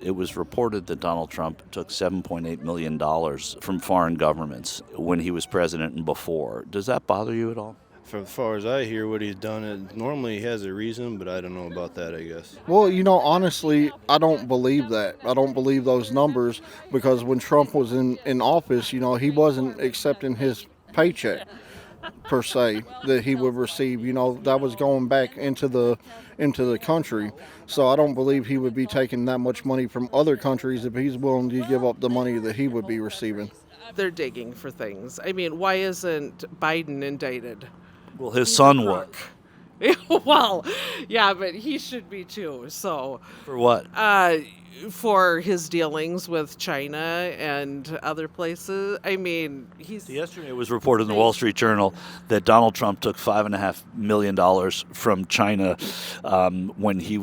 It was reported that Donald Trump took $7.8 million from foreign governments when he was president and before. Does that bother you at all? From as far as I hear what he's done, normally he has a reason, but I don't know about that, I guess. Well, honestly, I don't believe that. I don't believe those numbers because when Trump was in office, he wasn't accepting his paycheck per se that he would receive. That was going back into the country. So I don't believe he would be taking that much money from other countries if he's willing to give up the money that he would be receiving. They're digging for things. I mean, why isn't Biden indicted? Well, his son would. Well, yeah, but he should be too. So For what? for his dealings with China and other places. I mean, Yesterday it was reported in the Wall Street Journal that Donald Trump took $5.5 million from China when he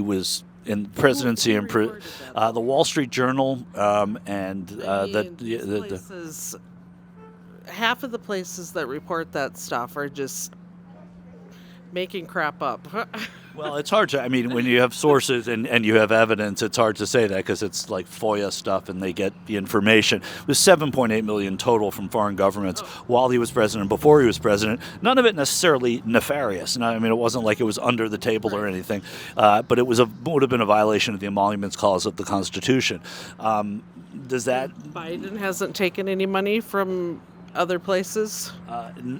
was in presidency and the Wall Street Journal half of the places that report that stuff are just making crap up. Well, it's hard to, when you have sources and you have evidence, it's hard to say that because it's like FOIA stuff and they get the information. It was $7.8 million total from foreign governments while he was president, before he was president. None of it necessarily nefarious. It wasn't like it was under the table or anything, but it would have been a violation of the Emoluments Clause of the Constitution. Does that... Biden hasn't taken any money from other places?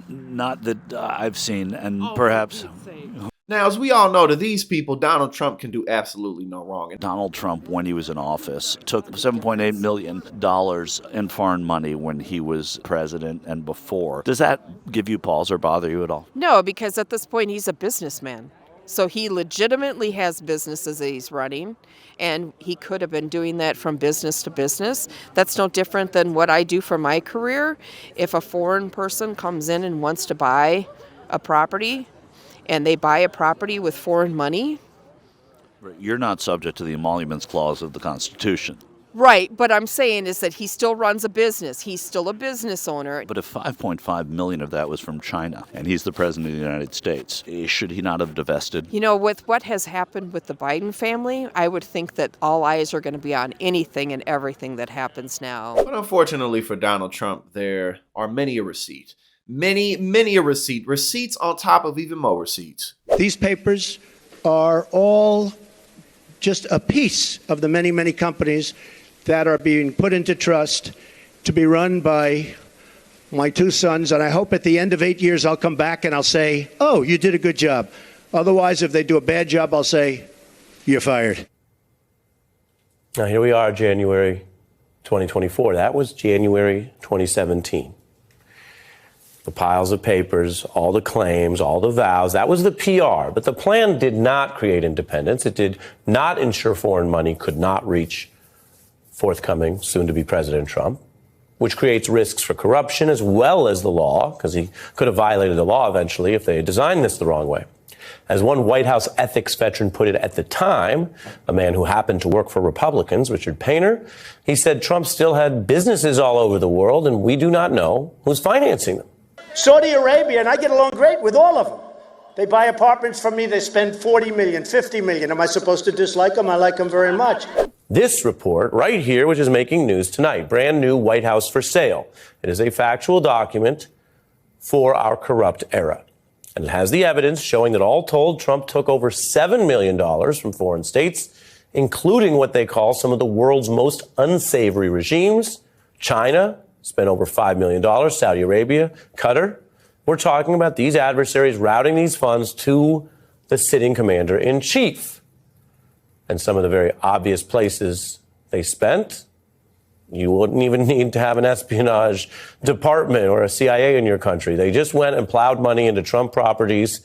Not that I've seen, and perhaps... Now, as we all know, to these people, Donald Trump can do absolutely no wrong. Donald Trump, when he was in office, took $7.8 million in foreign money when he was president and before. Does that give you pause or bother you at all? No, because at this point he's a businessman. So he legitimately has businesses that he's running, and he could have been doing that from business to business. That's no different than what I do for my career. If a foreign person comes in and wants to buy a property, and they buy a property with foreign money. You're not subject to the Emoluments Clause of the Constitution. Right, but I'm saying is that he still runs a business. He's still a business owner. But if $5.5 million of that was from China, and he's the president of the United States, should he not have divested? With what has happened with the Biden family, I would think that all eyes are going to be on anything and everything that happens now. But unfortunately for Donald Trump, there are many a receipt. Many a receipt. Receipts on top of even more receipts. These papers are all just a piece of the many, many companies that are being put into trust to be run by my two sons. And I hope at the end of 8 years, I'll come back and I'll say, oh, you did a good job. Otherwise, if they do a bad job, I'll say, you're fired. Now, here we are, January 2024. That was January 2017. The piles of papers, all the claims, all the vows, that was the PR. But the plan did not create independence. It did not ensure foreign money could not reach forthcoming, soon-to-be President Trump, which creates risks for corruption as well as the law, because he could have violated the law eventually if they had designed this the wrong way. As one White House ethics veteran put it at the time, a man who happened to work for Republicans, Richard Painter, he said Trump still had businesses all over the world, and we do not know who's financing them. Saudi Arabia, and I get along great with all of them. They buy apartments from me. They spend $40 million, $50 million. Am I supposed to dislike them? I like them very much. This report right here, which is making news tonight, brand new White House for sale. It is a factual document for our corrupt era. And it has the evidence showing that all told, Trump took over $7 million from foreign states, including what they call some of the world's most unsavory regimes. China spent over $5 million, Saudi Arabia, Qatar. We're talking about these adversaries routing these funds to the sitting commander-in-chief. And some of the very obvious places they spent, you wouldn't even need to have an espionage department or a CIA in your country. They just went and plowed money into Trump properties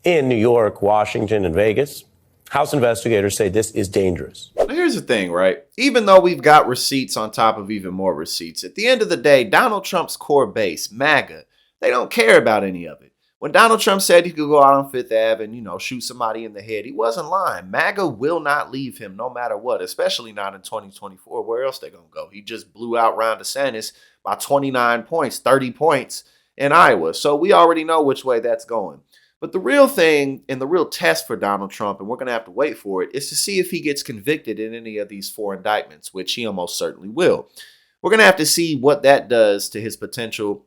in New York, Washington, and Vegas. House investigators say this is dangerous. Now, here's the thing, right? Even though we've got receipts on top of even more receipts, at the end of the day, Donald Trump's core base, MAGA, they don't care about any of it. When Donald Trump said he could go out on Fifth Ave and, shoot somebody in the head, he wasn't lying. MAGA will not leave him no matter what, especially not in 2024. Where else they going to go? He just blew out Ron DeSantis by 29 points, 30 points in Iowa. So we already know which way that's going. But the real thing and the real test for Donald Trump, and we're going to have to wait for it, is to see if he gets convicted in any of these 4 indictments, which he almost certainly will. We're going to have to see what that does to his potential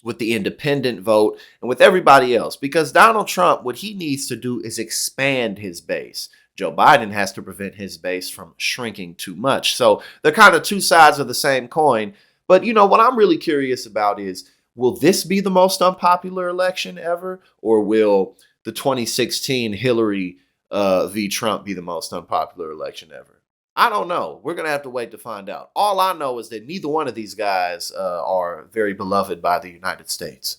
with the independent vote and with everybody else. Because Donald Trump, what he needs to do is expand his base. Joe Biden has to prevent his base from shrinking too much. So they're kind of two sides of the same coin. But, what I'm really curious about is, will this be the most unpopular election ever? Or will the 2016 Hillary v. Trump be the most unpopular election ever? I don't know. We're going to have to wait to find out. All I know is that neither one of these guys are very beloved by the United States.